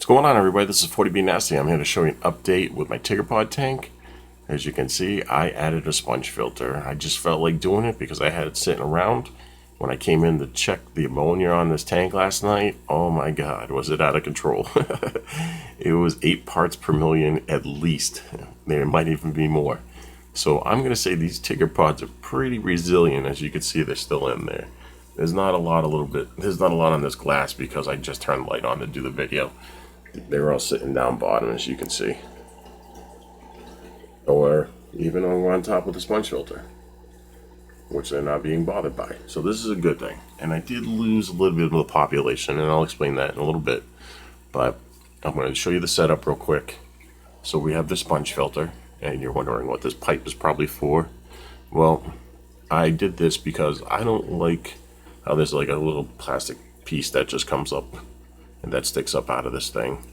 going on, everybody? This is 40B Nasty. I'm here to show you an update with my Tigger pod tank. As you can see, I added a sponge filter. I just felt like doing it because I had it sitting around. When I came in to check the ammonia on this tank last night, oh my god, was it out of control. It was 8 parts per million at least. There might even be more. So I'm going to say these Tigger pods are pretty resilient. As you can see, they're still in there. There's not a lot on this glass because I just turned the light on to do the video. They were all sitting down bottom, as you can see. Or even on top of the sponge filter, which they're not being bothered by. So this is a good thing. And I did lose a little bit of the population, and I'll explain that in a little bit. But I'm going to show you the setup real quick. So we have the sponge filter, and you're wondering what this pipe is probably for. Well, I did this because I don't like how there's like a little plastic piece that just comes up and that sticks up out of this thing,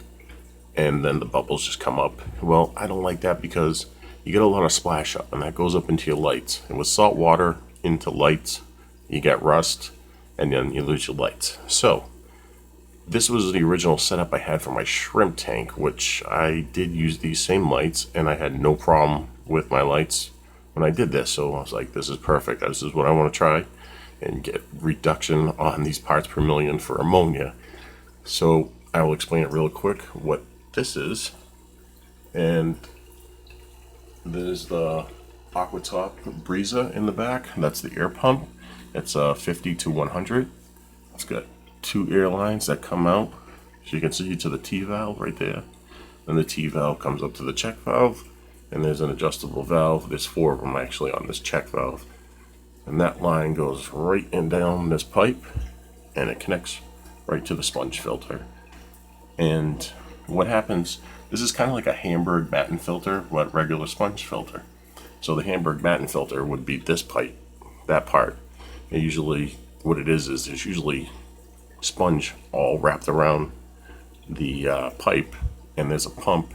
and then the bubbles just come up. Well, I don't like that because you get a lot of splash up, and that goes up into your lights. And with salt water into lights, you get rust, and then you lose your lights. So this was the original setup I had for my shrimp tank, which I did use these same lights, and I had no problem with my lights when I did this. So I was like, this is perfect. This is what I want to try and get reduction on these parts per million for ammonia. So I will explain it real quick what this is. And there's the Aquatop Breeza in the back. That's the air pump. It's 50 to 100. It's got 2 air lines that come out, as you can see, to the T valve right there. Then the T valve comes up to the check valve, and there's an adjustable valve. There's 4 of them actually on this check valve. And that line goes right in down this pipe, and it connects right to the sponge filter. And what happens, this is kind of like a Hamburg batten filter, but regular sponge filter. So the Hamburg batten filter would be this pipe, that part. And usually what it is there's usually sponge all wrapped around the pipe, and there's a pump,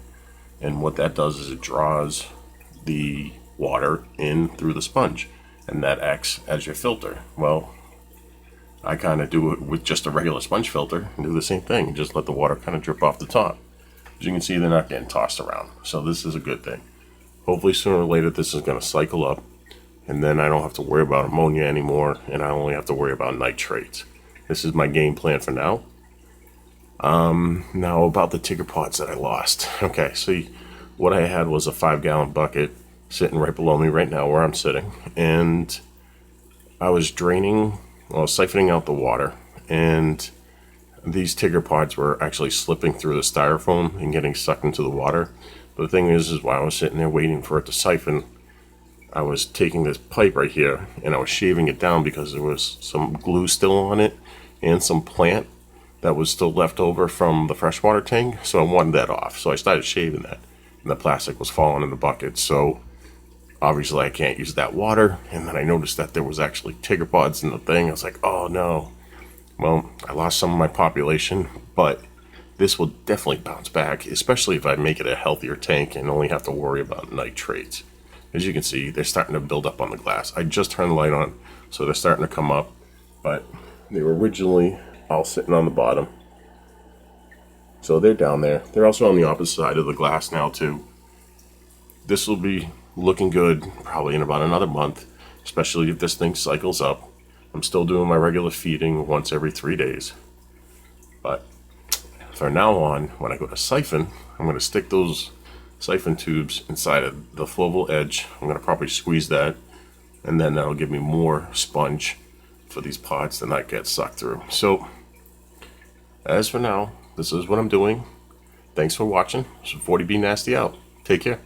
and what that does is it draws the water in through the sponge, and that acts as your filter. Well, I kind of do it with just a regular sponge filter and do the same thing. Just let the water kind of drip off the top. As you can see, they're not getting tossed around. So this is a good thing. Hopefully sooner or later this is going to cycle up, and then I don't have to worry about ammonia anymore, and I only have to worry about nitrates. This is my game plan for now. Now about the Tigger pods that I lost. Okay, see, what I had was a 5-gallon bucket sitting right below me right now where I'm sitting, and I was siphoning out the water, and these Tigger pods were actually slipping through the styrofoam and getting sucked into the water. But the thing is while I was sitting there waiting for it to siphon, I was taking this pipe right here and I was shaving it down because there was some glue still on it and some plant that was still left over from the freshwater tank. So I wanted that off. So I started shaving that, and the plastic was falling in the bucket. So obviously I can't use that water. And then I noticed that there was actually Tigger pods in the thing. I was like, oh no. Well, I lost some of my population, but this will definitely bounce back, especially if I make it a healthier tank and only have to worry about nitrates. As you can see, they're starting to build up on the glass. I just turned the light on, so they're starting to come up, but they were originally all sitting on the bottom. So they're down there. They're also on the opposite side of the glass now too. This will be looking good probably in about another month, especially if this thing cycles up. I'm still doing my regular feeding once every 3 days. But from now on, when I go to siphon, I'm going to stick those siphon tubes inside of the flowable edge. I'm going to probably squeeze that, and then that'll give me more sponge for these pods to not get sucked through. So as for now, this is what I'm doing. Thanks for watching. So 40B Nasty out. Take care.